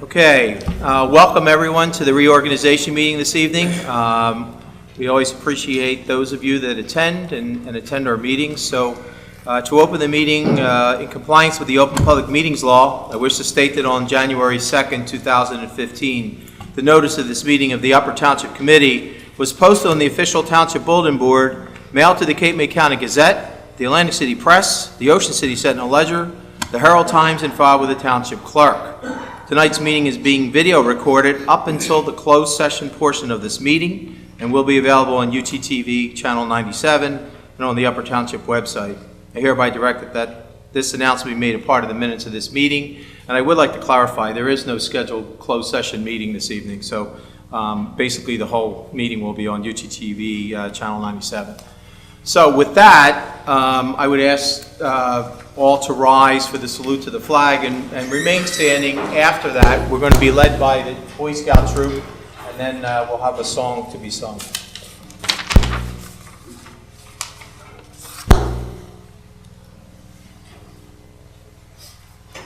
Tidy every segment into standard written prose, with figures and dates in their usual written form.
Okay, welcome everyone to the reorganization meeting this evening. We always appreciate those of you that attend and attend our meetings. So to open the meeting in compliance with the Open Public Meetings Law, I wish to state that on January 2nd, 2015, the notice of this meeting of the Upper Township Committee was posted on the official Township Bulletin Board, mailed to the Cape May County Gazette, the Atlantic City Press, the Ocean City Sentinel Ledger, the Herald Times, and filed with the Township Clerk. Tonight's meeting is being video recorded up until the closed session portion of this meeting and will be available on UTTV Channel 97 and on the Upper Township website. I hereby direct that this announcement be made a part of the minutes of this meeting. And I would like to clarify, there is no scheduled closed session meeting this evening. So basically the whole meeting will be on UTTV Channel 97. So with that, I would ask all to rise for the salute to the flag and remain standing. After that, we're going to be led by the Boy Scout troop, and then we'll have a song to be sung.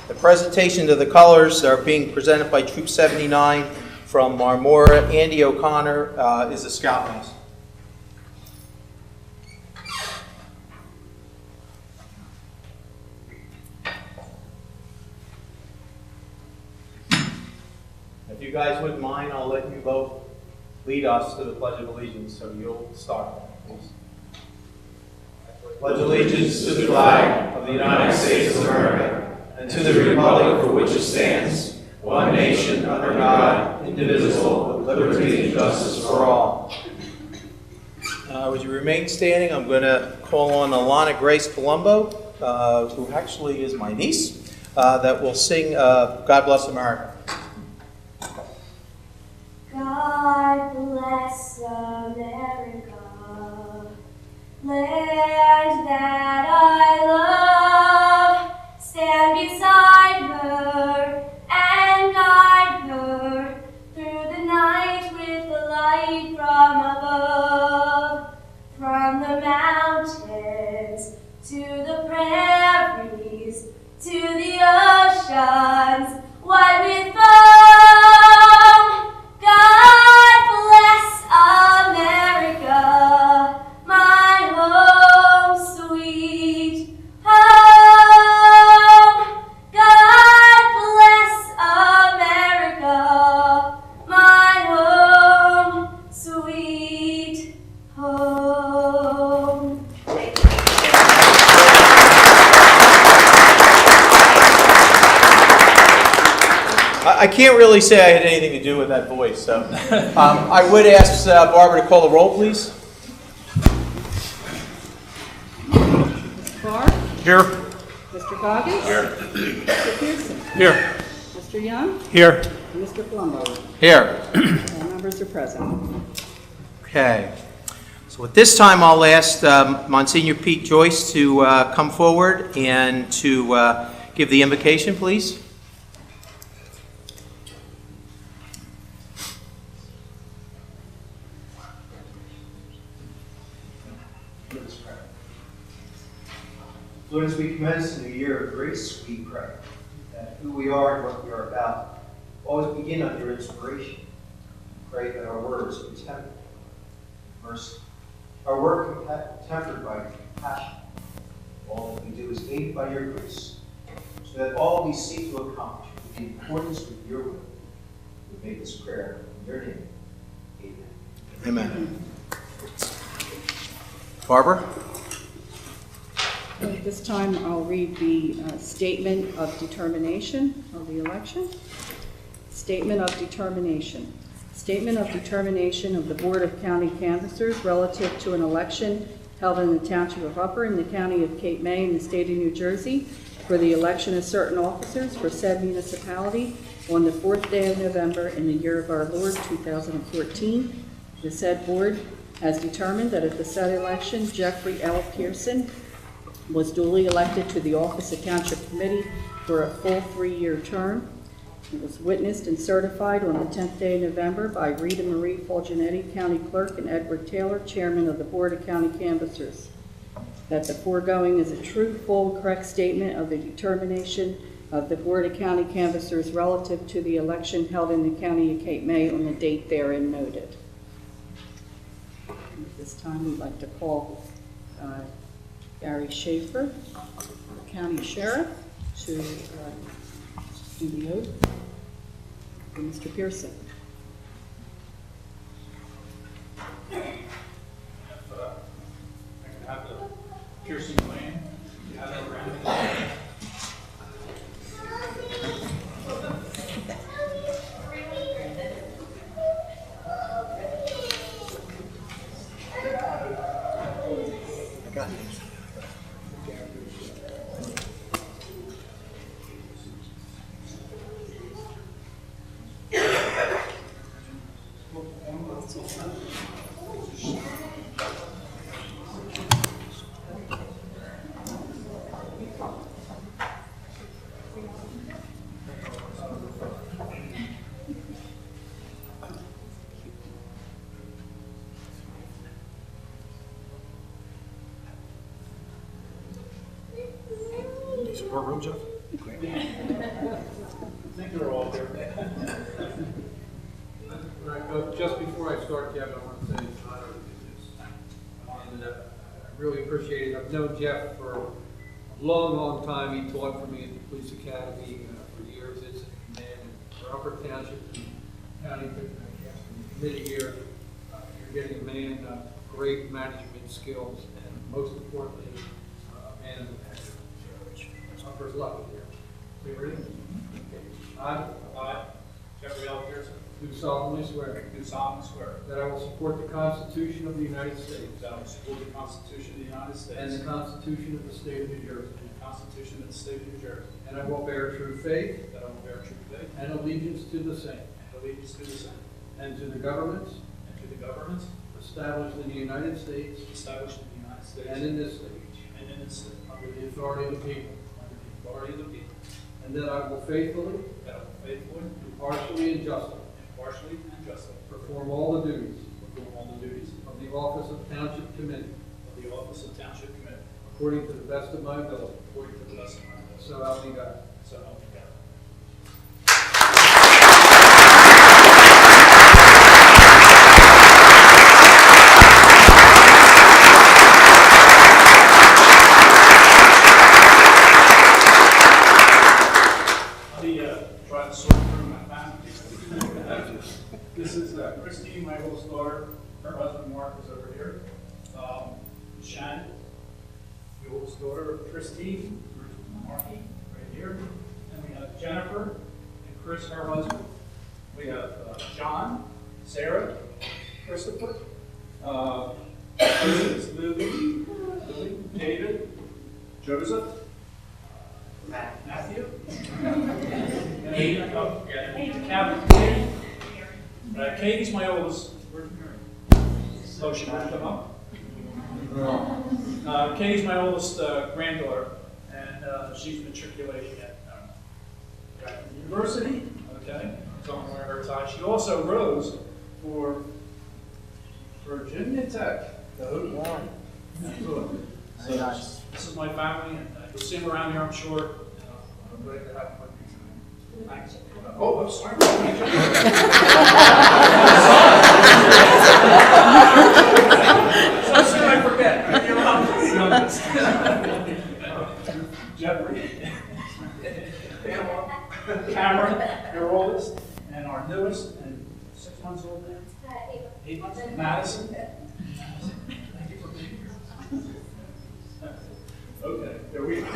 The presentation of the colors are being presented by Troop 79 from Marmora. Andy O'Connor is the Scoutmaster. If you guys wouldn't mind, I'll let you both lead us to the Pledge of Allegiance, so you'll start, please. Pledge allegiance to the flag of the United States of America and to the republic for which it stands, one nation under God, indivisible, with liberty and justice for all. Would you remain standing? I'm going to call on Alana Grace Palumbo, who actually is my niece, that will sing God Bless America. God bless America, land that I love. Stand beside her and guide her through the night with the light from above. From the mountains to the prairies to the oceans, white with foam. God bless America, my home sweet home. God bless America, my home sweet home. I can't really say I had anything to do with that voice, so I would ask Barbara to call the roll, please. Mr. Barr? Here. Mr. Goggins? Here. Mr. Pearson? Here. Mr. Young? Here. And Mr. Palumbo? Here. All members are present. Okay. So at this time, I'll ask Monsignor Pete Joyce to come forward and to give the invocation, please. Lord, as we commence a new year of grace, we pray that who we are and what we are about always begin under inspiration. Pray that our words be tempered with mercy, our work tempered by compassion. All that we do is aided by your grace, so that all we seek to accomplish will be in accordance with your will. We make this prayer in your name. Amen. Amen. Barbara? At this time, I'll read the Statement of Determination of the election. Statement of Determination. Statement of Determination of the Board of County Canvassers relative to an election held in the Township of Upper in the County of Cape May in the State of New Jersey for the election of certain officers for said municipality on the 4th day of November in the year of our Lord 2014. The said board has determined that at the said election, Jeffrey L. Pearson was duly elected to the office of Township Committee for a full 3-year term. It was witnessed and certified on the 10th day of November by Rita Marie Fulgenetti, County Clerk, and Edward Taylor, Chairman of the Board of County Canvassers. That the foregoing is a true, full, correct statement of the determination of the Board of County Canvassers relative to the election held in the County of Cape May on the date therein noted. At this time, we'd like to call Gary Schaefer, County Sheriff, to do the oath for Mr. Pearson. I can have the Pearson plan. You have it around. More room, Jeff? I think they're all there. Just before I start, Jeff, I want to say it's an honor to do this. I really appreciate it. I've known Jeff for a long, long time. He taught for me at the police academy for years. It's a man for Upper Township County committee here. You're getting a man of great management skills and most importantly, a man of integrity. First luck here. So you ready? I, Jeffrey L. Pearson, do solemnly swear do solemnly swear that I will support the Constitution of the United States that I will support the Constitution of the United States and the Constitution of the State of New Jersey, and the Constitution of the State of New Jersey, and I will bear true faith that I will bear true faith and allegiance to the same and allegiance to the same, and to the governments and to the governments established in the United States established in the United States and in this state and in this state, under the authority of the people, under the authority of the people, and that I will faithfully, that I will faithfully, impartially, and justly impartially, and justly perform all the duties perform all the duties of the office of Township Committee of the office of Township Committee according to the best of my ability. according to the best of my ability. So help me God. So help me God. Try to sort through my family. This is Christine, my oldest daughter. Her husband Mark is over here. Shannon, the oldest daughter of Christine, Marky, right here. And we have Jennifer and Chris, her husband. We have John, Sarah, Christopher, Lily, David, Joseph, Matthew, Katie's my oldest. Oh, she won't come up. Katie's my oldest granddaughter, and she's matriculating at Grattan University. Okay, so I'm wearing her tie. She also rose for Virginia Tech. So this is my family, and you'll see them around here, I'm sure. I'm ready to have fun. Thanks. Oh, I'm sorry. So soon I forget. You're youngest. Jeffrey. Cameron, your oldest, and our newest, and 6 months old now. 8 months. Madison. Thank you for being here. Okay, there we go.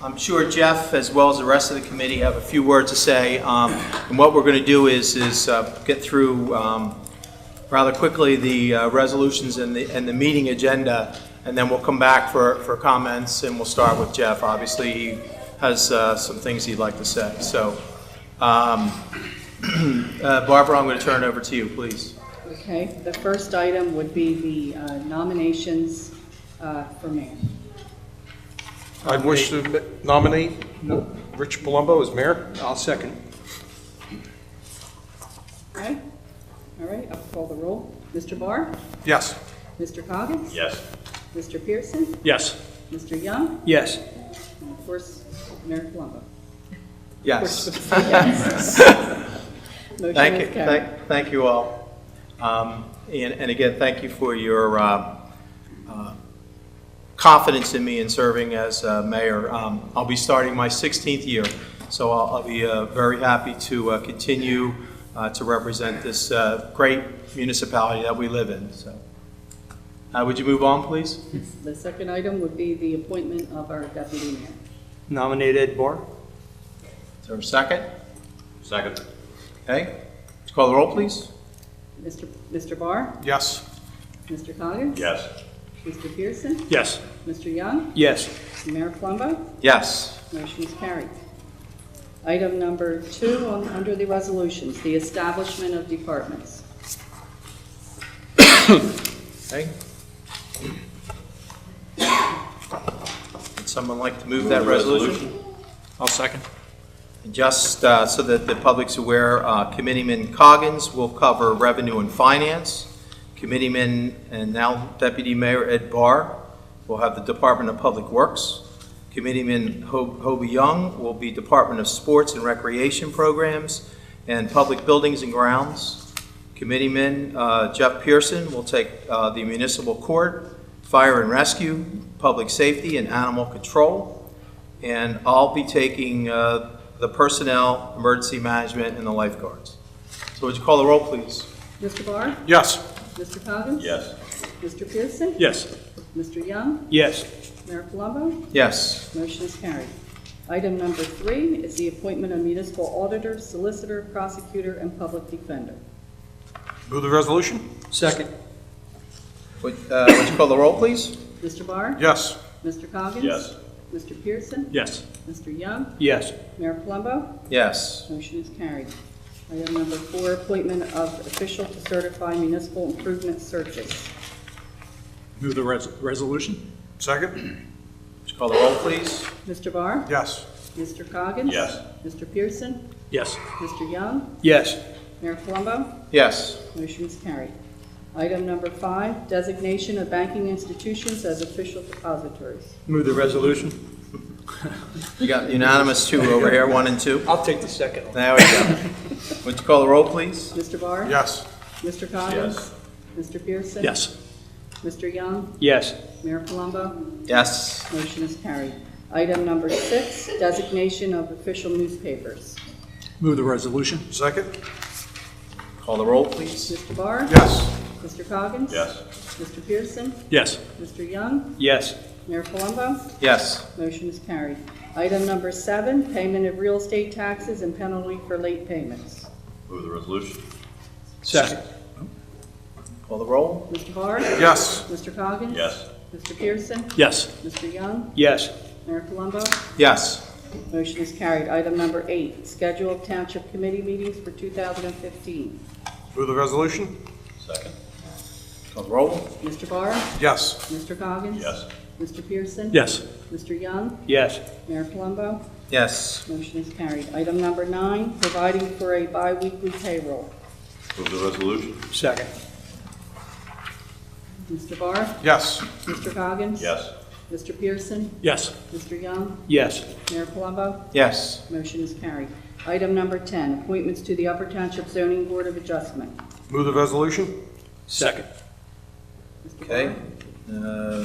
I'm sure Jeff, as well as the rest of the committee, have a few words to say. And what we're going to do is get through rather quickly the resolutions and the meeting agenda, and then we'll come back for comments, and we'll start with Jeff. Obviously, he has some things he'd like to say. So, Barbara, I'm going to turn it over to you, please. Okay, the first item would be the nominations for mayor. I wish to nominate Rich Palumbo as mayor. I'll second. Okay, all right, I'll call the roll. Mr. Barr? Yes. Mr. Coggins? Yes. Mr. Pearson? Yes. Mr. Young? Yes. And of course, Mayor Palumbo. Yes. Motion Thank is you. carried. Thank you all. And again, thank you for your confidence in me in serving as mayor. I'll be starting my 16th year, so I'll be very happy to continue to represent this great municipality that we live in. So, would you move on, please? The second item would be the appointment of our deputy mayor. Nominate Ed Barr. Is there a second? Second. Okay. Would you call the roll, please? Mr. Barr? Yes. Mr. Coggins? Yes. Mr. Pearson? Yes. Mr. Young? Yes. Mayor Palumbo? Yes. Motion is carried. Item number 2 under the resolutions, the establishment of departments. Okay. Would someone like to move that resolution? I'll second. And just so that the public's aware, Committeeman Coggins will cover revenue and finance. Committeeman and now Deputy Mayor Ed Barr will have the Department of Public Works. Committeeman Hobie Young will be Department of Sports and Recreation Programs and Public Buildings and Grounds. Committeeman Jeff Pearson will take the Municipal Court, Fire and Rescue, Public Safety, and Animal Control. And I'll be taking the Personnel, Emergency Management, and the Lifeguards. So would you call the roll, please? Mr. Barr? Yes. Mr. Coggins? Yes. Mr. Pearson? Yes. Mr. Young? Yes. Mayor Palumbo? Yes. Motion is carried. Item number 3 is the appointment of municipal auditor, solicitor, prosecutor, and public defender. Move the resolution. Second. Would you call the roll, please? Mr. Barr? Yes. Mr. Coggins? Yes. Mr. Pearson? Yes. Mr. Young? Yes. Mayor Palumbo? Yes. Motion is carried. Item number 4, appointment of official to certify municipal improvement searches. Move the resolution. Second. Would you call the roll, please? Mr. Barr? Yes. Mr. Coggins? Yes. Mr. Pearson? Yes. Mr. Young? Yes. Mayor Palumbo? Yes. Motion is carried. Item number 5, designation of banking institutions as official depositories. Move the resolution. You got unanimous 2 over here, 1 and 2. I'll take the second. There we go. Would you call the roll, please? Mr. Barr? Yes. Mr. Coggins? Mr. Pearson? Yes. Mr. Young? Yes. Mayor Palumbo? Yes. Motion is carried. Item number 6, designation of official newspapers. Move the resolution. Second. Call the roll, please. Mr. Barr? Yes. Mr. Coggins? Yes. Mr. Pearson? Yes. Mr. Young? Yes. Mayor Palumbo? Yes. Motion is carried. Item number 7, payment of real estate taxes and penalty for late payments. Move the resolution. Second. Call the roll. Mr. Barr? Yes. Mr. Coggins? Yes. Mr. Pearson? Yes. Mr. Young? Yes. Mayor Palumbo? Yes. Motion is carried. Item number 8, schedule of township committee meetings for 2015. Move the resolution. Second. Call the roll. Mr. Barr? Yes. Mr. Coggins? Yes. Mr. Pearson? Yes. Mr. Young? Yes. Mayor Palumbo? Yes. Motion is carried. Item number 9, providing for a biweekly payroll. Move the resolution. Second. Mr. Barr? Yes. Mr. Coggins? Yes. Mr. Pearson? Yes. Mr. Young? Yes. Mayor Palumbo? Yes. Motion is carried. Item number 10, appointments to the Upper Township Zoning Board of Adjustment. Move the resolution. Second. Mr. Okay. Barr?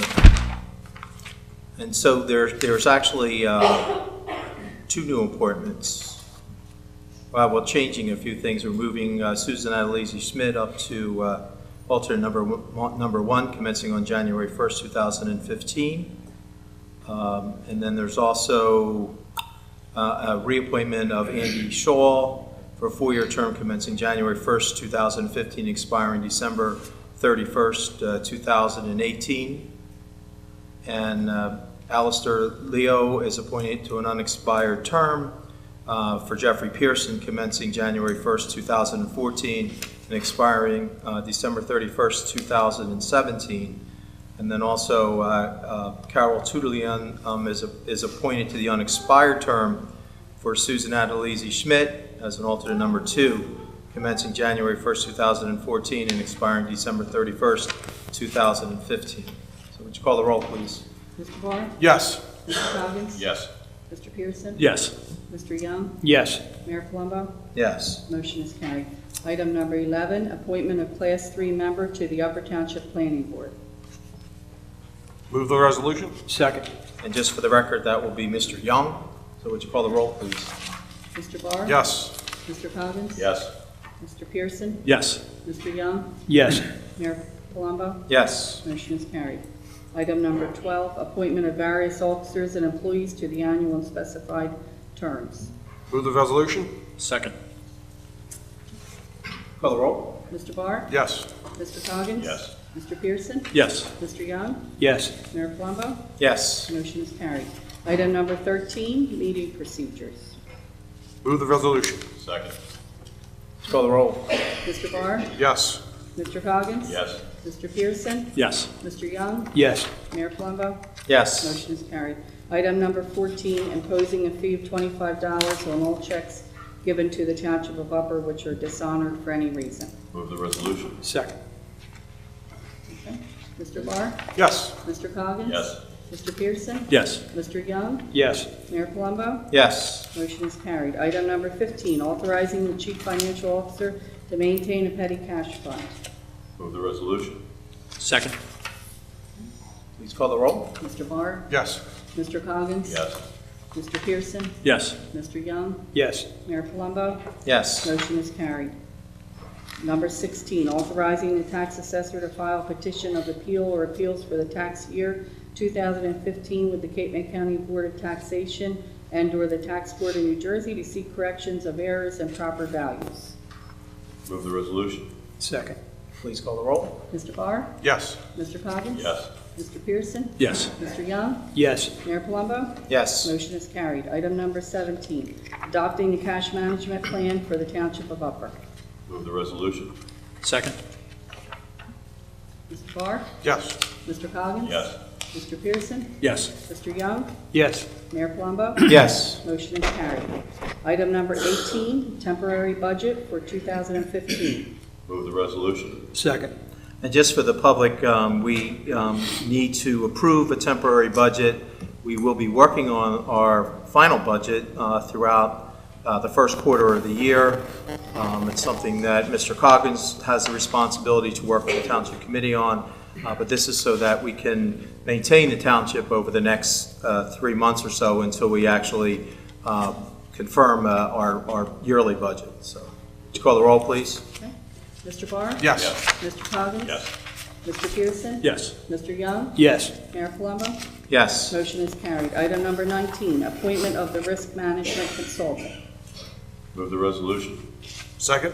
And so there's actually 2 new appointments. Well, changing a few things. We're moving Susan Adelaide Schmidt up to alternate number 1, commencing on January 1st, 2015. And then there's also a reappointment of Andy Shaw for a 4-year term commencing January 1st, 2015, expiring December 31st, 2018. And Alistair Leo is appointed to an unexpired term for Jeffrey Pearson commencing January 1st, 2014 and expiring December 31st, 2017. And then also Carol Tudelian is appointed to the unexpired term for Susan Adelise Schmidt as an alternate number 2 commencing January 1st, 2014 and expiring December 31st, 2015. So would you call the roll, please? Mr. Barr? Yes. Mr. Coggins? Yes. Mr. Pearson? Yes. Mr. Young? Yes. Mayor Palumbo? Yes. Motion is carried. Item number 11, appointment of Class 3 member to the Upper Township Planning Board. Move the resolution? Second. And just for the record, that will be Mr. Young. So would you call the roll, please? Mr. Barr? Yes. Mr. Coggins? Yes. Mr. Pearson? Yes. Mr. Young? Yes. Mayor Palumbo? Yes. Motion is carried. Item number 12, appointment of various officers and employees to the annual and specified terms. Move the resolution? Second. Call the roll. Mr. Barr? Yes. Mr. Coggins? Yes. Mr. Pearson? Yes. Mr. Young? Yes. Mayor Palumbo? Yes. Motion is carried. Item number 13, meeting procedures. Move the resolution? Second. Call the roll. Mr. Barr? Yes. Mr. Coggins? Yes. Mr. Pearson? Yes. Mr. Young? Yes. Mayor Palumbo? Yes. Motion is carried. Item number 14, imposing a fee of $25 on all checks given to the Township of Upper which are dishonored for any reason. Move the resolution? Second. Okay. Mr. Barr? Yes. Mr. Coggins? Yes. Mr. Pearson? Yes. Mr. Young? Yes. Mayor Palumbo? Yes. Motion is carried. Item number 15, authorizing the chief financial officer to maintain a petty cash fund. Move the resolution? Second. Please call the roll. Mr. Barr? Yes. Mr. Coggins? Yes. Mr. Pearson? Yes. Mr. Young? Yes. Mayor Palumbo? Yes. Motion is carried. Number 16, authorizing the tax assessor to file a petition of appeal or appeals for the tax year 2015 with the Cape May County Board of Taxation and/or the Tax Board of New Jersey to seek corrections of errors and proper values. Move the resolution? Second. Please call the roll. Mr. Barr? Yes. Mr. Coggins? Yes. Mr. Pearson? Yes. Mr. Young? Yes. Mayor Palumbo? Yes. Motion is carried. Item number 17, adopting the cash management plan for the Township of Upper. Move the resolution? Second. Mr. Barr? Yes. Mr. Coggins? Yes. Mr. Pearson? Yes. Mr. Young? Yes. Mayor Palumbo? Yes. Motion is carried. Item number 18, temporary budget for 2015. Move the resolution? Second. And just for the public, we need to approve a temporary budget. We will be working on our final budget throughout the first quarter of the year. It's something that Mr. Coggins has the responsibility to work with the Township Committee on, but this is so that we can maintain the township over the next 3 months or so until we actually confirm our yearly budget. So, would you call the roll, please? Okay. Mr. Barr? Yes. Mr. Coggins? Yes. Mr. Pearson? Yes. Mr. Young? Yes. Mayor Palumbo? Yes. Motion is carried. Item number 19, appointment of the risk management consultant. Move the resolution? Second?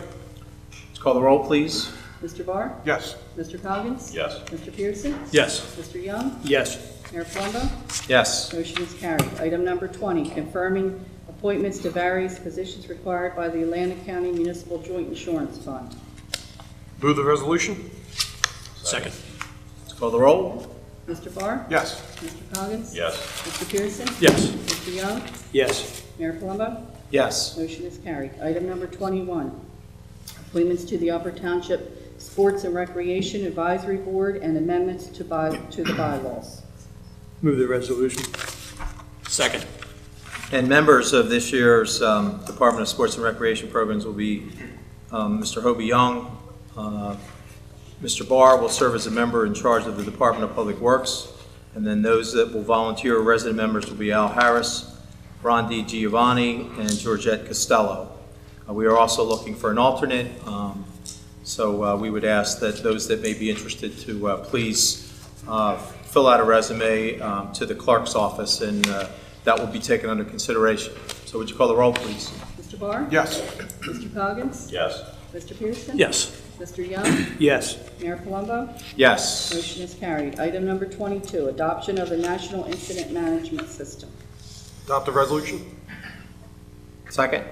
Let's call the roll, please. Mr. Barr? Yes. Mr. Coggins? Yes. Mr. Pearson? Yes. Mr. Young? Yes. Mayor Palumbo? Yes. Motion is carried. Item number 20, confirming appointments to various positions required by the Atlantic County Municipal Joint Insurance Fund. Move the resolution? Second. Let's call the roll. Mr. Barr? Yes. Mr. Coggins? Yes. Mr. Pearson? Yes. Mr. Young? Yes. Mayor Palumbo? Yes. Motion is carried. Item number 21, appointments to the Upper Township Sports and Recreation Advisory Board and amendments to the bylaws. Move the resolution. Second. And members of this year's Department of Sports and Recreation Programs will be Mr. Hobie Young. Mr. Barr will serve as a member in charge of the Department of Public Works. And then those that will volunteer resident members will be Al Harris, Ron D. Giovanni, and Georgette Costello. We are also looking for an alternate, so we would ask that those that may be interested to please fill out a resume to the clerk's office, and that will be taken under consideration. So would you call the roll, please? Mr. Barr? Yes. Mr. Coggins? Yes. Mr. Pearson? Yes. Mr. Young? Yes. Mayor Palumbo? Yes. Motion is carried. Item number 22, adoption of the National Incident Management System. Adopt the resolution? Second.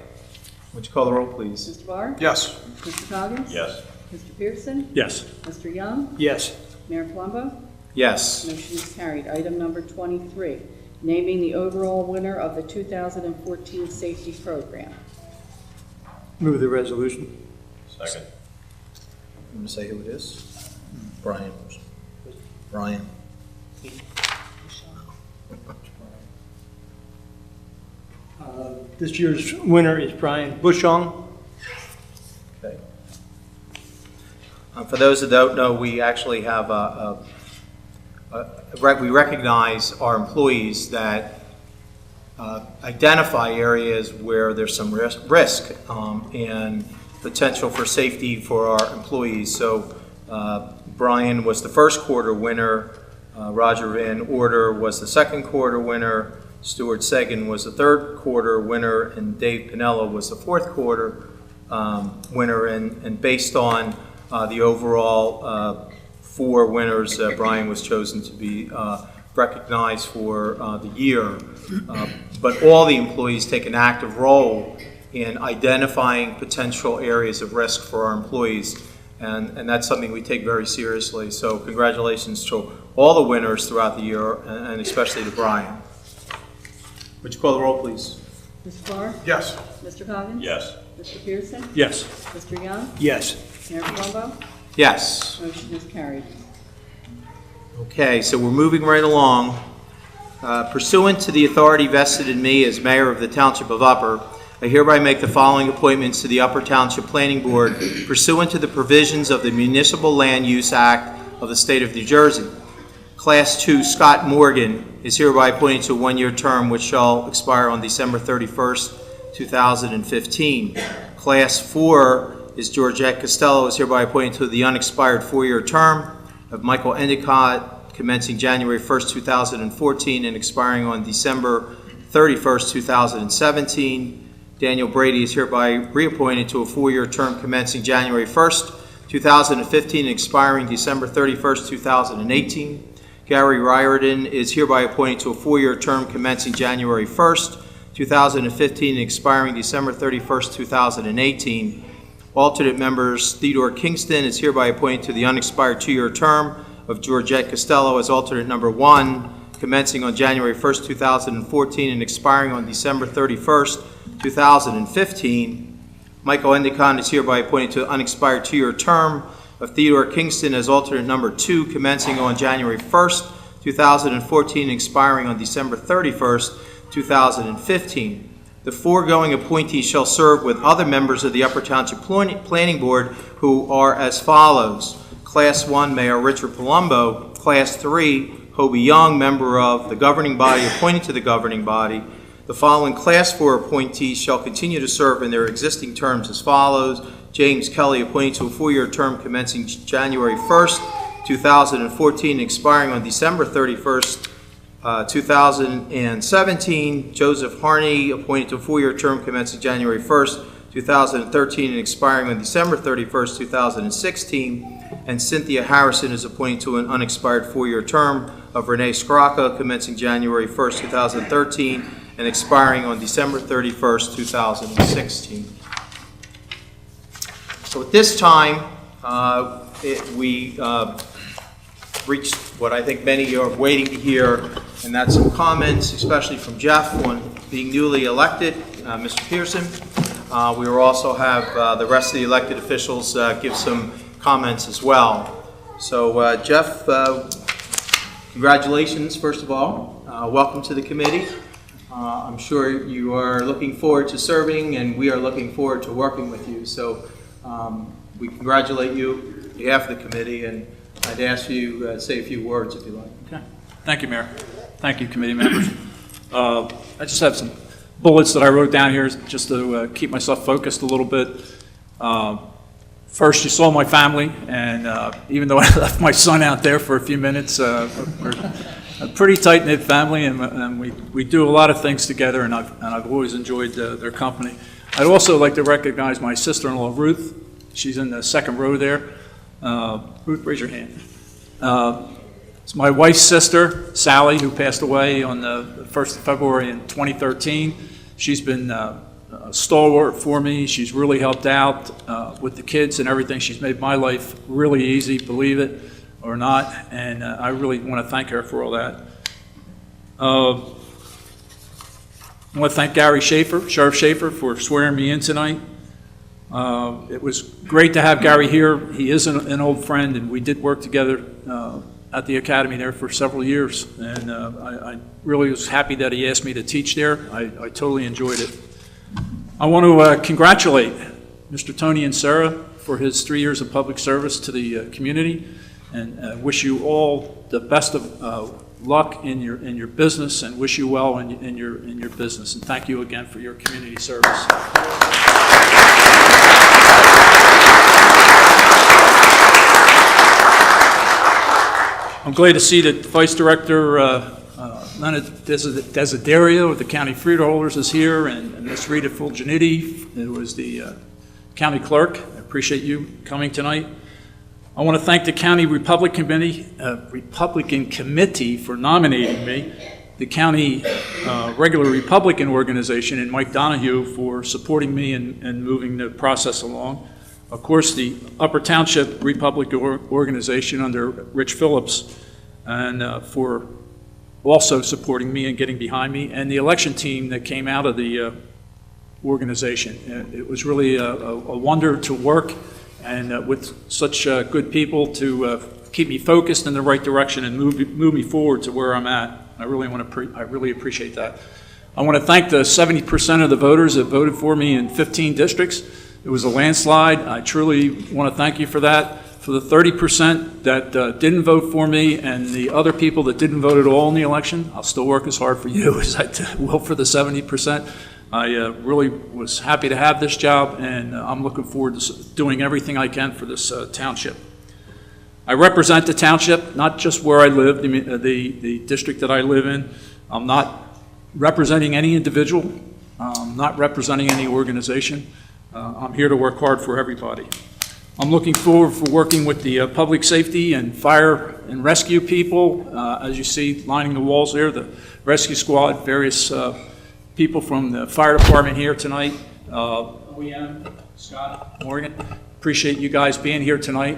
Would you call the roll, please? Mr. Barr? Yes. Mr. Coggins? Yes. Mr. Pearson? Yes. Mr. Young? Yes. Mayor Palumbo? Yes. Motion is carried. Item number 23, naming the overall winner of the 2014 safety program. Move the resolution. Second. I'm going to say who it is. Brian. Brian. This year's winner is Brian Bushong. Okay. For those that don't know, we actually have we recognize our employees that identify areas where there's some risk and potential for safety for our employees. So Brian was the first quarter winner, Roger Van Order was the second quarter winner, Stuart Sagan was the third quarter winner, and Dave Pinella was the fourth quarter winner. And based on the overall four winners, Brian was chosen to be recognized for the year. But all the employees take an active role in identifying potential areas of risk for our employees. And that's something we take very seriously. So congratulations to all the winners throughout the year, and especially to Brian. Would you call the roll, please? Mr. Barr? Yes. Mr. Coggins? Yes. Mr. Pearson? Yes. Mr. Young? Yes. Mayor Palumbo? Yes. Motion is carried. Okay, so we're moving right along. Pursuant to the authority vested in me as mayor of the Township of Upper, I hereby make the following appointments to the Upper Township Planning Board pursuant to the provisions of the Municipal Land Use Act of the State of New Jersey. Class 2 Scott Morgan is hereby appointed to a one-year term which shall expire on December 31st, 2015. Class 4 is Georgette Costello is hereby appointed to the unexpired four-year term of Michael Endicott commencing January 1st, 2014 and expiring on December 31st, 2017. Daniel Brady is hereby reappointed to a four-year term commencing January 1st, 2015 and expiring December 31st, 2018. Gary Riordan is hereby appointed to a four-year term commencing January 1st, 2015 and expiring December 31st, 2018. Alternate members, Theodore Kingston is hereby appointed to the unexpired two-year term of Georgette Costello as alternate number 1, commencing on January 1st, 2014 and expiring on December 31st, 2015. Michael Endicott is hereby appointed to an unexpired two-year term of Theodore Kingston as alternate number 2, commencing on January 1st, 2014 and expiring on December 31st, 2015. The foregoing appointees shall serve with other members of the Upper Township Planning Board who are as follows. Class 1, Mayor Richard Palumbo. Class 3, Hobie Young, member of the governing body, appointed to the governing body. The following Class 4 appointees shall continue to serve in their existing terms as follows. James Kelly, appointed to a four-year term commencing January 1st, 2014, and expiring on December 31st, 2017. Joseph Harney, appointed to a four-year term commencing January 1st, 2013, and expiring on December 31st, 2016. And Cynthia Harrison is appointed to an unexpired four-year term of Renee Scrocca, commencing January 1st, 2013, and expiring on December 31st, 2016. So at this time, we reached what I think many are waiting to hear, and that's some comments, especially from Jeff on being newly elected, Mr. Pearson. We will also have the rest of the elected officials give some comments as well. So Jeff, congratulations, first of all. Welcome to the committee. I'm sure you are looking forward to serving, and we are looking forward to working with you. So we congratulate you on behalf of the committee, and I'd ask you to say a few words if you like. Okay. Thank you, Mayor. Thank you, committee members. I just have some bullets that I wrote down here just to keep myself focused a little bit. First, you saw my family, and even though I left my son out there for a few minutes, we're a pretty tight-knit family, and we do a lot of things together, and I've always enjoyed their company. I'd also like to recognize my sister-in-law, Ruth, She's in the second row there. Ruth, raise your hand. It's my wife's sister, Sally, who passed away on the 1st of February in 2013. She's been a stalwart for me. She's really helped out with the kids and everything. She's made my life really easy, believe it or not, and I really want to thank her for all that. I want to thank Gary Schaefer, Sheriff Schaefer, for swearing me in tonight. It was great to have Gary here. He is an old friend, and we did work together at the academy there for several years, and I really was happy that he asked me to teach there. I totally enjoyed it. I want to congratulate Mr. Tony and Sarah for his 3 years of public service to the community, and wish you all the best of luck in your business, and wish you well in your business. And thank you again for your community service. I'm glad to see that Vice Director Leonard Desiderio of the County Freeholders is here, and Ms. Rita Fulginiti, who was the County Clerk. I appreciate you coming tonight. I want to thank the County Republican Committee for nominating me, the County Regular Republican Organization, and Mike Donahue for supporting me and moving the process along. Of course, the Upper Township Republican Organization under Rich Phillips, and for also supporting me and getting behind me, and the election team that came out of the organization. It was really a wonder to work, and with such good people to keep me focused in the right direction and move me forward to where I'm at. I really appreciate that. I want to thank the 70% of the voters that voted for me in 15 districts. It was a landslide. I truly want to thank you for that. For the 30% that didn't vote for me, and the other people that didn't vote at all in the election, I'll still work as hard for you as I will for the 70%. I really was happy to have this job, and I'm looking forward to doing everything I can for this township. I represent the township, not just where I live, the district that I live in. I'm not representing any individual. I'm not representing any organization. I'm here to work hard for everybody. I'm looking forward for working with the public safety and fire and rescue people. As you see lining the walls there, the rescue squad, various people from the fire department here tonight. OEM, Scott, Morgan, appreciate you guys being here tonight.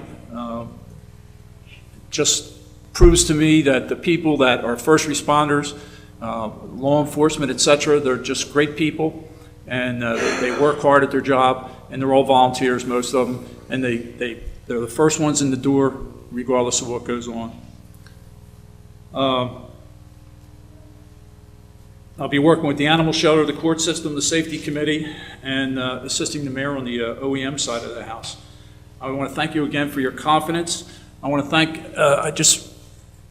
Just proves to me that the people that are first responders, law enforcement, etc., they're just great people, and they work hard at their job, and they're all volunteers, most of them, and they're the first ones in the door regardless of what goes on. I'll be working with the animal shelter, the court system, the safety committee, and assisting the mayor on the OEM side of the house. I want to thank you again for your confidence. I want to thank, I just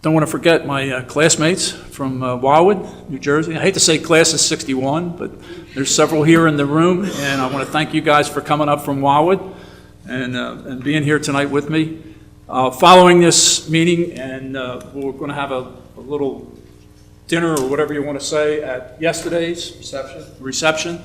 don't want to forget my classmates from Wildwood, New Jersey. I hate to say class of 61, but there's several here in the room, and I want to thank you guys for coming up from Wildwood and being here tonight with me. Following this meeting, and we're going to have a little dinner or whatever you want to say at yesterday's reception.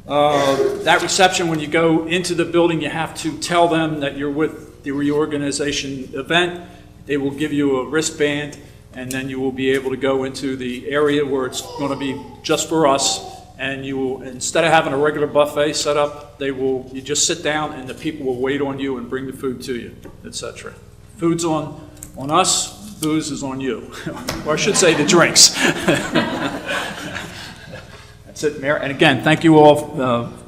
That reception, when you go into the building, you have to tell them that you're with the reorganization event. They will give you a wristband, and then you will be able to go into the area where it's going to be just for us. And you will, instead of having a regular buffet set up, you just sit down, and the people will wait on you and bring the food to you, etc. Food's on us, booze is on you, or I should say the drinks. That's it, Mayor. And again, thank you all.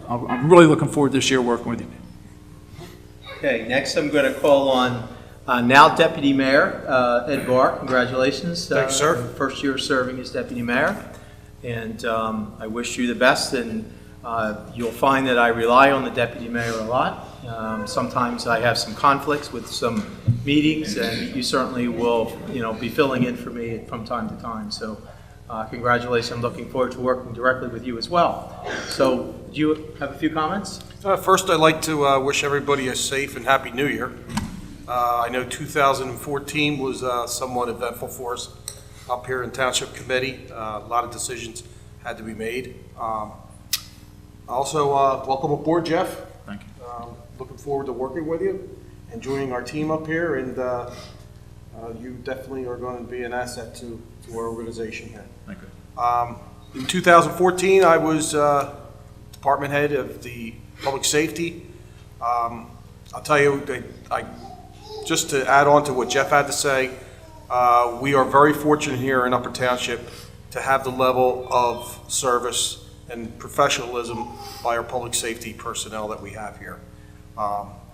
I'm really looking forward this year working with you. Okay, next I'm going to call on now Deputy Mayor Ed Barr. Congratulations. Thanks, sir. First year serving as Deputy Mayor. And I wish you the best, and you'll find that I rely on the Deputy Mayor a lot. Sometimes I have some conflicts with some meetings, and you certainly will, be filling in for me from time to time. So congratulations. I'm looking forward to working directly with you as well. So do you have a few comments? First, I'd like to wish everybody a safe and happy New Year. I know 2014 was somewhat eventful for us up here in Township Committee. A lot of decisions had to be made. Also, welcome aboard, Jeff. Thank you. Looking forward to working with you and joining our team up here, and you definitely are going to be an asset to our organization here. Thank you. In 2014, I was department head of the public safety. I'll tell you, just to add on to what Jeff had to say, we are very fortunate here in Upper Township to have the level of service and professionalism by our public safety personnel that we have here.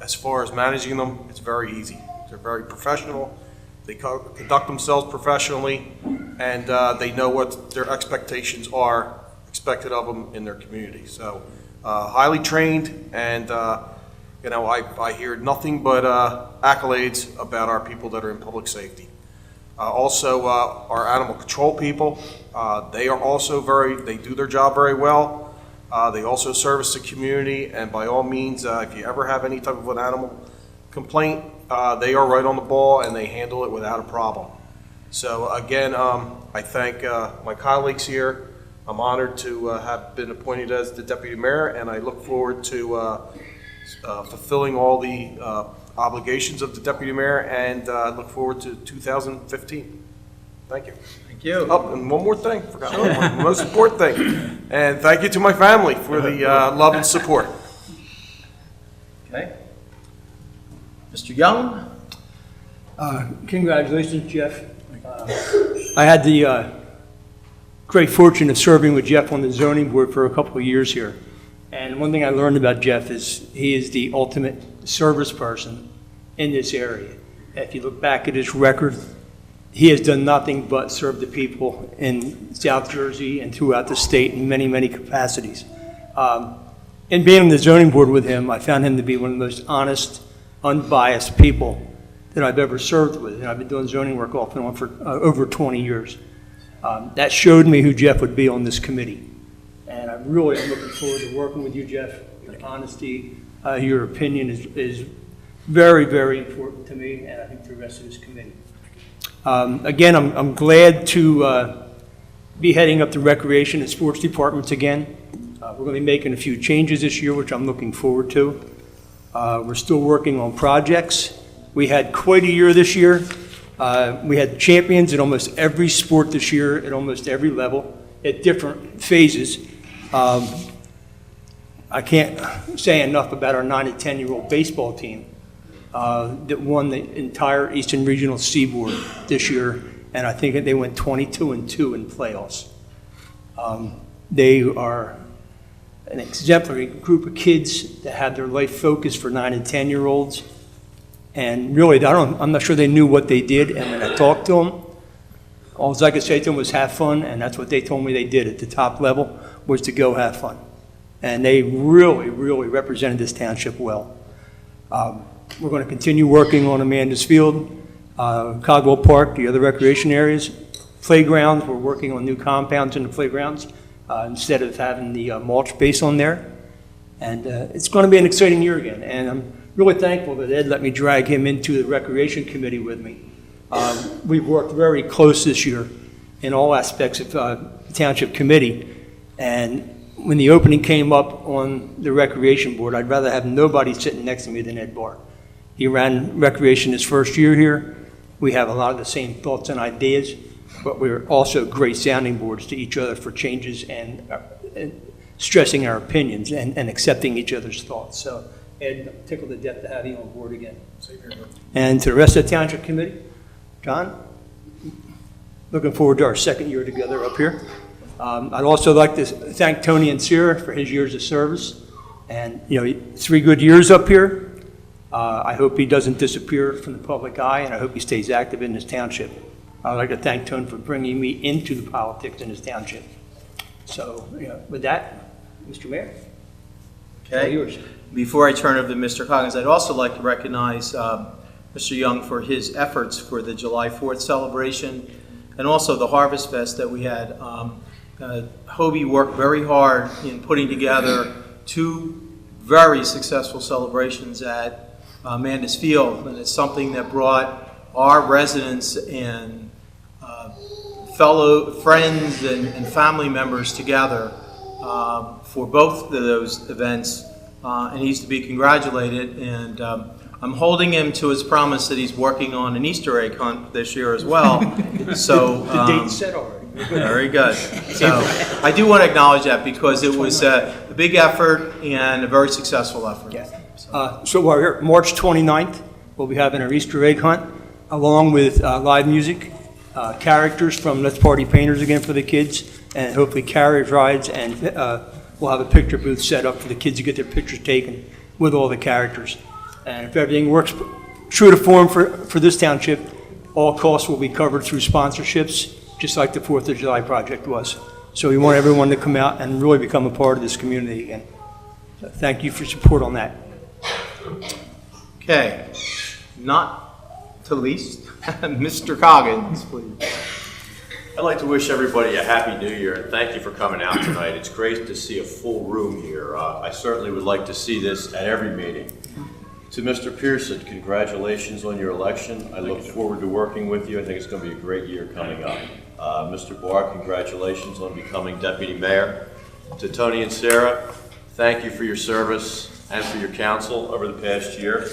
As far as managing them, it's very easy. They're very professional. They conduct themselves professionally, and they know what their expectations are expected of them in their community. So highly trained, and I hear nothing but accolades about our people that are in public safety. Also, our animal control people, they are also they do their job very well. They also service the community, and by all means, if you ever have any type of an animal complaint, they are right on the ball and they handle it without a problem. So again, I thank my colleagues here. I'm honored to have been appointed as the deputy mayor, and I look forward to fulfilling all the obligations of the deputy mayor, and look forward to 2015. Thank you. Thank you. Oh, and one more thing, forgot the most important thing. And thank you to my family for the love and support. Okay. Mr. Young? Congratulations, Jeff. I had the great fortune of serving with Jeff on the zoning board for a couple of years here. And one thing I learned about Jeff is he is the ultimate service person in this area. If you look back at his record, he has done nothing but serve the people in South Jersey and throughout the state in many, many capacities. In being on the zoning board with him, I found him to be one of the most honest, unbiased people that I've ever served with. And I've been doing zoning work off and on for over 20 years. That showed me who Jeff would be on this committee. And I really am looking forward to working with you, Jeff. Your honesty, your opinion is very, very important to me, and I think the rest of this committee. Again, I'm glad to be heading up the recreation and sports departments again. We're going to be making a few changes this year, which I'm looking forward to. We're still working on projects. We had quite a year this year. We had champions in almost every sport this year, at almost every level, at different phases. I can't say enough about our 9 to 10-year-old baseball team that won the entire Eastern Regional Seaboard this year, and I think they went 22-2 in playoffs. They are an exemplary group of kids that had their life focused for 9 and 10-year-olds, and really, I'm not sure they knew what they did. And when I talked to them, all I could say to them was have fun, and that's what they told me they did at the top level, was to go have fun. And they really, really represented this township well. We're going to continue working on Amanda's Field, Caldwell Park, the other recreation areas, playgrounds. We're working on new compounds in the playgrounds instead of having the mulch base on there. And it's going to be an exciting year again. And I'm really thankful that Ed let me drag him into the recreation committee with me. We've worked very close this year in all aspects of the township committee. And when the opening came up on the recreation board, I'd rather have nobody sitting next to me than Ed Barr. He ran recreation his first year here. We have a lot of the same thoughts and ideas, but we're also great sounding boards to each other for changes and stressing our opinions and accepting each other's thoughts. So Ed, I'm tickled to death to have you on board again. And to the rest of the township committee, John, looking forward to our second year together up here. I'd also like to thank Tony and Sarah for his years of service. And, 3 good years up here. I hope he doesn't disappear from the public eye, and I hope he stays active in this township. I'd like to thank Tony for bringing me into the politics in this township. So, with that, Mr. Mayor, it's all Okay. yours. Before I turn over to Mr. Coggins, I'd also like to recognize Mr. Young for his efforts for the July 4th celebration and also the Harvest Fest that we had. Hobie worked very hard in putting together 2 very successful celebrations at Amanda's Field, and it's something that brought our residents and fellow friends and family members together for both of those events and he's to be congratulated. And I'm holding him to his promise that he's working on an Easter egg hunt this year as well. So The date's set already. very good. So I do want to acknowledge that because it was a big effort and a very successful effort. So while we're here, March 29th, we'll be having our Easter egg hunt, along with live music, characters from Let's Party Painters again for the kids, and hopefully carriage rides, and we'll have a picture booth set up for the kids to get their pictures taken with all the characters. And if everything works true to form for this township, all costs will be covered through sponsorships, just like the 4th of July project was. So we want everyone to come out and really become a part of this community again. So thank you for support on that. Okay, not to least, Mr. Coggins, please. I'd like to wish everybody a happy new year and thank you for coming out tonight. It's great to see a full room here. I certainly would like to see this at every meeting. To Mr. Pearson, congratulations on your election. I look forward to working with you. I think it's going to be a great year coming up. Mr. Barr, congratulations on becoming Deputy Mayor. To Tony and Sarah, thank you for your service and for your counsel over the past year.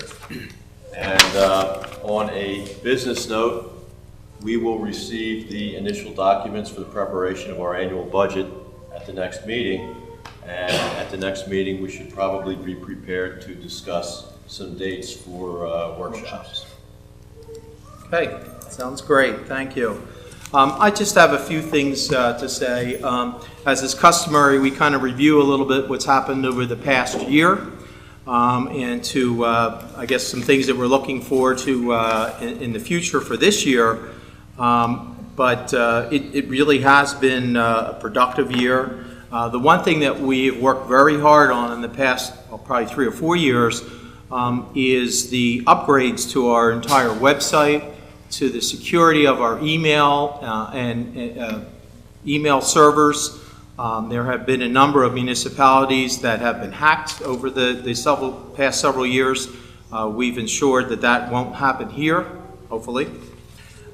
And on a business note, we will receive the initial documents for the preparation of our annual budget at the next meeting. And at the next meeting, we should probably be prepared to discuss some dates for workshops. Okay, sounds great, thank you. I just have a few things to say. As is customary, we kind of review a little bit what's happened over the past year, and to, I guess, some things that we're looking forward to in the future for this year. But it really has been a productive year. The one thing that we've worked very hard on in the past, well, probably 3 or 4 years, is the upgrades to our entire website, to the security of our email and email servers. There have been a number of municipalities that have been hacked over the past several years. We've ensured that that won't happen here, hopefully.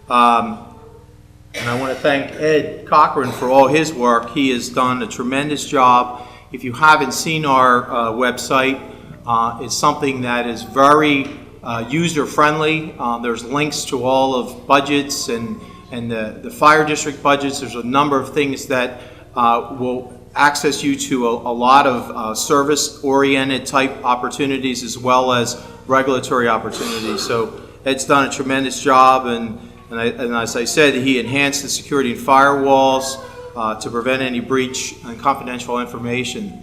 And I want to thank Ed Cochran for all his work. He has done a tremendous job. If you haven't seen our website, it's something that is very user-friendly. There's links to all of budgets and the fire district budgets. There's a number of things that will access you to a lot of service-oriented type opportunities as well as regulatory opportunities. So Ed's done a tremendous job, and as I said, he enhanced the security in firewalls to prevent any breach and confidential information.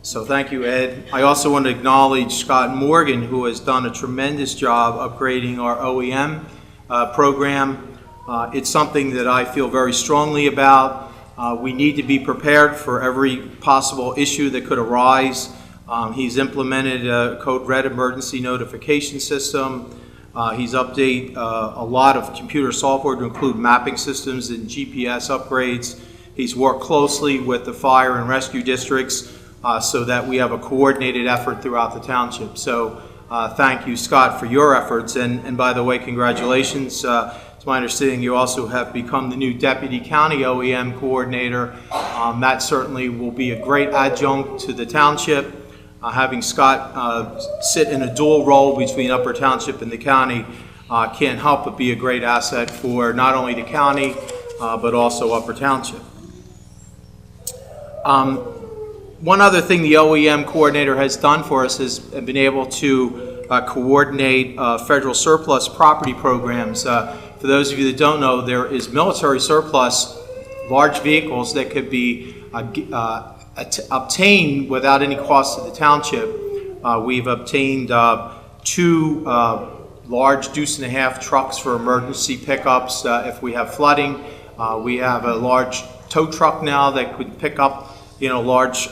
So thank you, Ed. I also want to acknowledge Scott Morgan, who has done a tremendous job upgrading our OEM program. It's something that I feel very strongly about. We need to be prepared for every possible issue that could arise. He's implemented a code red emergency notification system. He's updated a lot of computer software to include mapping systems and GPS upgrades. He's worked closely with the fire and rescue districts so that we have a coordinated effort throughout the township. So thank you, Scott, for your efforts. And by the way, congratulations. It's my understanding you also have become the new Deputy County OEM Coordinator. That certainly will be a great adjunct to the township. Having Scott sit in a dual role between Upper Township and the county can't help but be a great asset for not only the county, but also Upper Township. One other thing the OEM coordinator has done for us is been able to coordinate federal surplus property programs. For those of you that don't know, there is military surplus, large vehicles that could be obtained without any cost to the township. We've obtained 2 large deuce-and-a-half trucks for emergency pickups if we have flooding. We have a large tow truck now that could pick up, large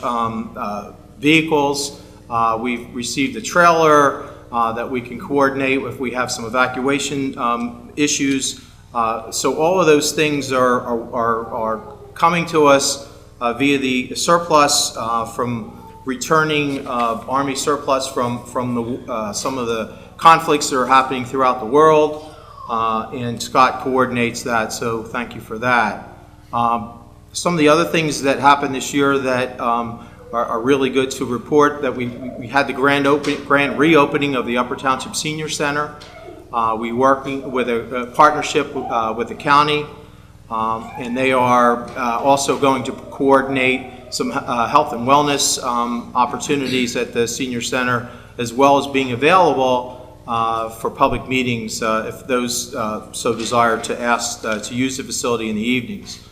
vehicles. We've received a trailer that we can coordinate if we have some evacuation issues. So all of those things are coming to us via the surplus from returning Army surplus from some of the conflicts that are happening throughout the world, and Scott coordinates that, so thank you for that. Some of the other things that happened this year that are really good to report that we had the grand reopening of the Upper Township Senior Center. We working with a partnership with the county, and they are also going to coordinate some health and wellness opportunities at the senior center, as well as being available for public meetings if those so desire to ask to use the facility in the evenings.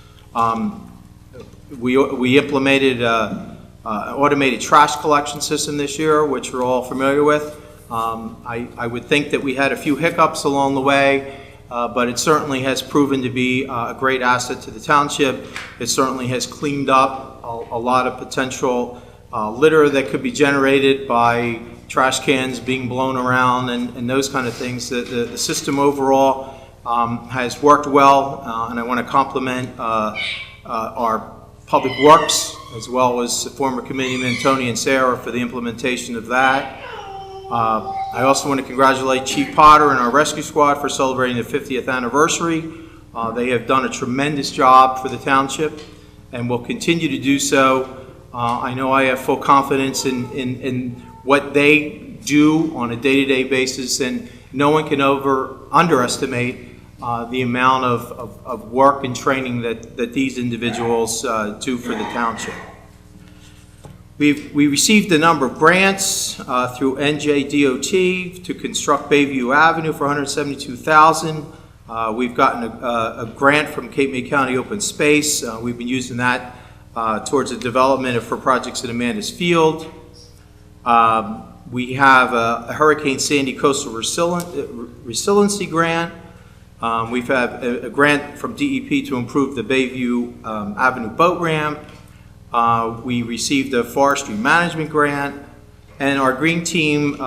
We implemented an automated trash collection system this year, which we're all familiar with. I would think that we had a few hiccups along the way, but it certainly has proven to be a great asset to the township. It certainly has cleaned up a lot of potential litter that could be generated by trash cans being blown around and those kind of things. The system overall has worked well, and I want to compliment our Public Works, as well as former committeemen Tony and Sarah for the implementation of that. I also want to congratulate Chief Potter and our rescue squad for celebrating the 50th anniversary. They have done a tremendous job for the township and will continue to do so. I know I have full confidence in what they do on a day-to-day basis, and no one can underestimate the amount of work and training that these individuals do for the township. We received a number of grants through NJDOT to construct Bayview Avenue for $172,000. We've gotten a grant from Cape May County Open Space. We've been using that towards the development for projects at Amanda's Field. We have a Hurricane Sandy Coastal Resiliency Grant. We've had a grant from DEP to improve the Bayview Avenue boat ramp. We received a forestry management grant, and our Green Team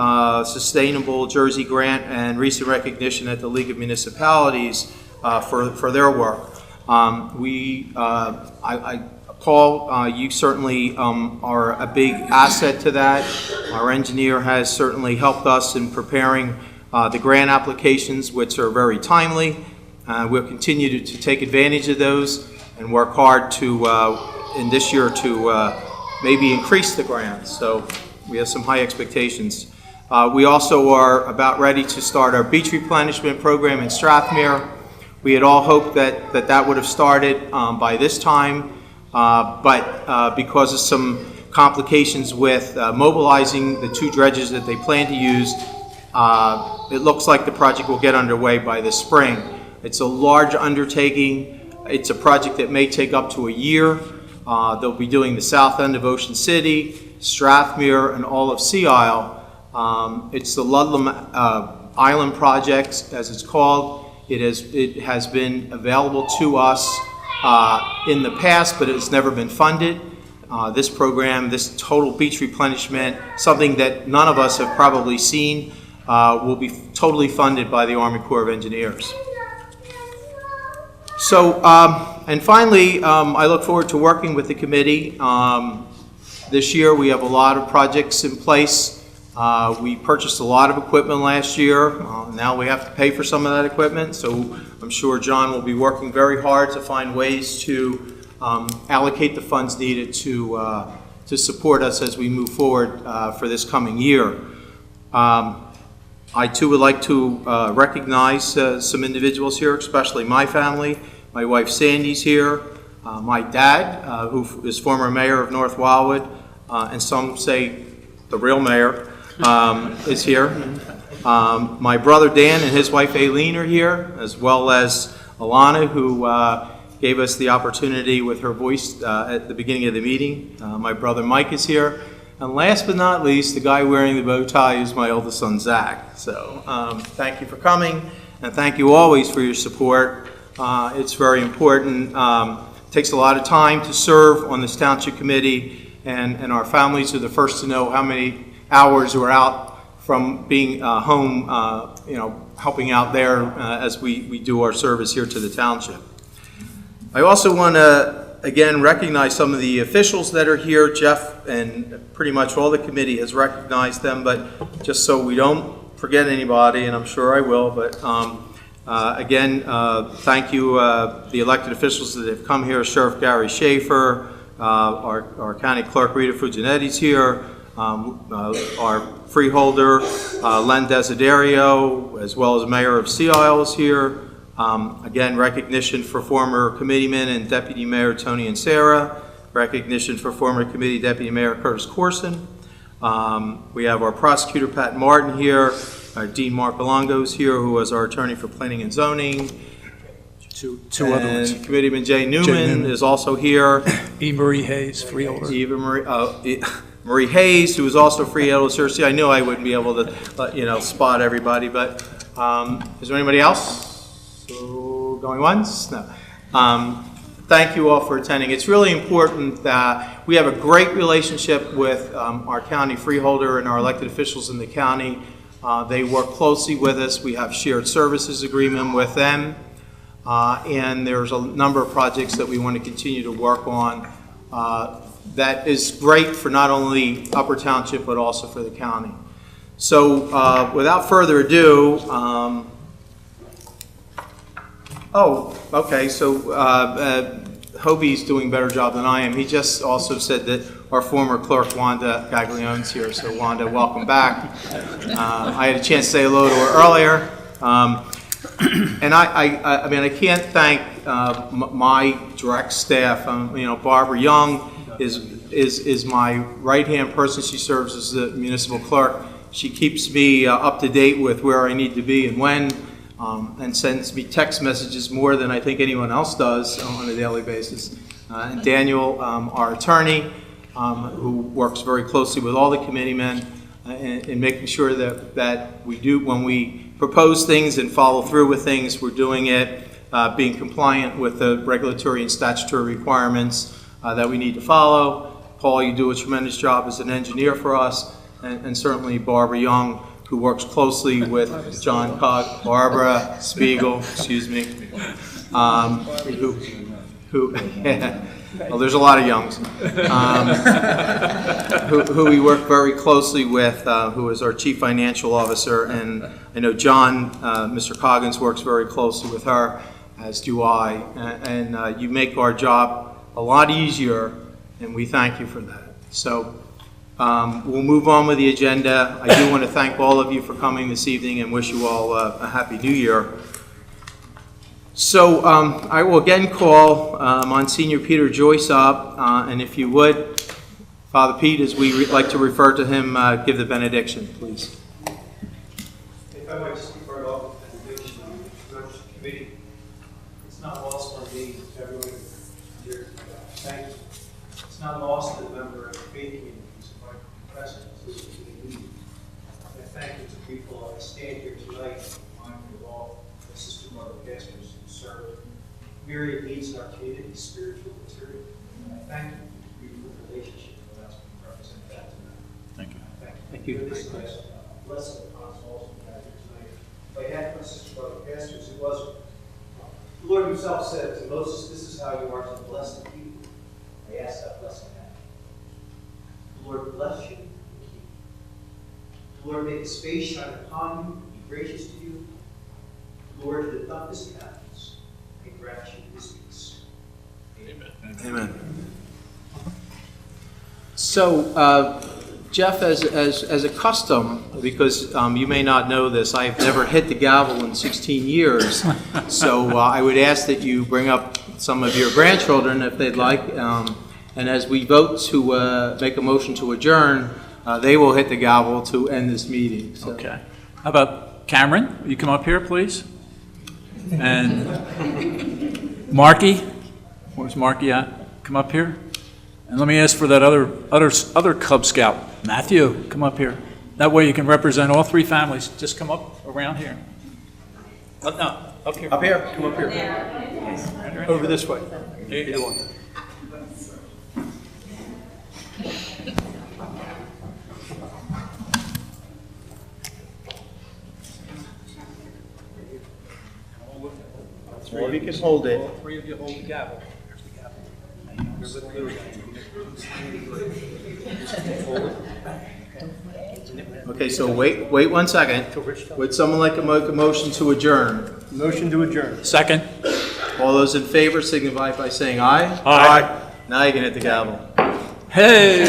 Sustainable Jersey grant and recent recognition at the League of Municipalities for their work. Paul, you certainly are a big asset to that. Our engineer has certainly helped us in preparing the grant applications, which are very timely. We'll continue to take advantage of those and work hard to in this year to maybe increase the grants. So we have some high expectations. We also are about ready to start our beach replenishment program in Strathmere. We had all hoped that would have started by this time, but because of some complications with mobilizing the two dredges that they plan to use, it looks like the project will get underway by this spring. It's a large undertaking. It's a project that may take up to a year. They'll be doing the south end of Ocean City, Strathmere, and all of Sea Isle. It's the Ludlam Island project, as it's called. It has been available to us in the past, but it's never been funded. This program, this total beach replenishment, something that none of us have probably seen, will be totally funded by the Army Corps of Engineers. So, and finally, I look forward to working with the committee. This year we have a lot of projects in place. We purchased a lot of equipment last year. Now we have to pay for some of that equipment, so I'm sure John will be working very hard to find ways to allocate the funds needed to support us as we move forward for this coming year. I too would like to recognize some individuals here, especially my family. My wife Sandy's here, my dad, who is former mayor of North Wildwood, and some say the real mayor, is here. My brother Dan and his wife Aileen are here, as well as Alana, who gave us the opportunity with her voice at the beginning of the meeting. My brother Mike is here. And last but not least, the guy wearing the bow tie is my oldest son, Zach. So thank you for coming, and thank you always for your support. It's very important. It takes a lot of time to serve on this township committee, and our families are the first to know how many hours we're out from being home, helping out there as we do our service here to the township. I also want to again recognize some of the officials that are here. Jeff and pretty much all the committee has recognized them, but just so we don't forget anybody, and I'm sure I will, but again, thank you, the elected officials that have come here: Sheriff Gary Schaefer, Our county clerk, Rita Fuginetti's here. Our freeholder, Len Desiderio, as well as Mayor of Sea Isle is here. Again, recognition for former committeeman and Deputy Mayor Tony and Sarah. Recognition for former committee Deputy Mayor Curtis Corson. We have our prosecutor, Pat Martin, here. Our Dean Mark Alongo is here, who was our attorney for planning and zoning. Two other ones. And Committeeman Jay Newman is also here. E. Marie Hayes, freeholder. Marie Hayes, who is also freeholder. See, I knew I wouldn't be able to, spot everybody, but is there anybody else? So, going once? No. Thank you all for attending. It's really important that we have a great relationship with our county freeholder and our elected officials in the county. They work closely with us. We have shared services agreement with them. And there's a number of projects that we want to continue to work on that is great for not only Upper Township, but also for the county. So without further ado, Hobie's doing a better job than I am. He just also said that our former clerk, Wanda Gaglione's here. So Wanda, welcome back. I had a chance to say hello to her earlier. And I can't thank my direct staff. Barbara Young is my right-hand person. She serves as the municipal clerk. She keeps me up to date with where I need to be and when, and sends me text messages more than I think anyone else does on a daily basis. And Daniel, our attorney, who works very closely with all the committeemen in making sure that we do, when we propose things and follow through with things, we're doing it, being compliant with the regulatory and statutory requirements that we need to follow. Paul, you do a tremendous job as an engineer for us, and certainly Barbara Young, who works closely with John Cog, Barbara Spiegel, excuse me, well, there's a lot of Youngs, who we work very closely with, who is our Chief Financial Officer, and I know John, Mr. Coggins, works very closely with her, as do I, and you make our job a lot easier, and we thank you for that. So we'll move on with the agenda. I do want to thank all of you for coming this evening and wish you all a Happy New Year. So I will again call Monsignor Peter Joyce up, and if you would, Father Pete, as we like to refer to him, give the benediction, please. If I might just start off with the benediction of the committee, it's not lost on me, everyone here. Thank you. It's not lost on the member of the faith community who's present to the meeting. I thank you to people that stand here tonight, mindful of all the sister mother pastors who serve myriad needs in our community, spiritual, material. And I thank you for the beautiful relationship that allows me to represent that tonight. Thank you. Thank you. For this blessing upon us all who have here tonight. If I had my sister brother pastors, it was the Lord himself said to Moses, "This is how you are to bless the people." I ask that blessing now. The Lord bless you and keep you. The Lord make his face shine upon you and be gracious to you. The Lord lift up his countenance and grant you his peace. Amen. Amen. So, Jeff, as a custom, because you may not know this, I've never hit the gavel in 16 years. So I would ask that you bring up some of your grandchildren if they'd like. And as we vote to make a motion to adjourn, they will hit the gavel to end this meeting. So. Okay. How about Cameron? Will you come up here, please? And Marky? Where's Marky at? Come up here. And let me ask for that other Cub Scout. Matthew, come up here. That way you can represent all three families. Just come up around here. No, up here. Up here, come up here. Over this way. Either one. Well, if you can hold it. All three of you hold the gavel. Here's the gavel. Okay, so wait 1 second. Would someone like to make a motion to adjourn? Motion to adjourn. Second. All those in favor signify by saying aye. Aye. Now you can hit the gavel. Hey!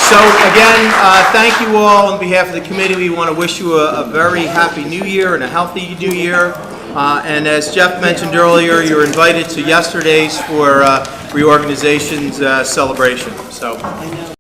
So again, thank you all. On behalf of the committee, we want to wish you a very happy new year and a healthy new year. And as Jeff mentioned earlier, you're invited to yesterday's for reorganization's celebration. So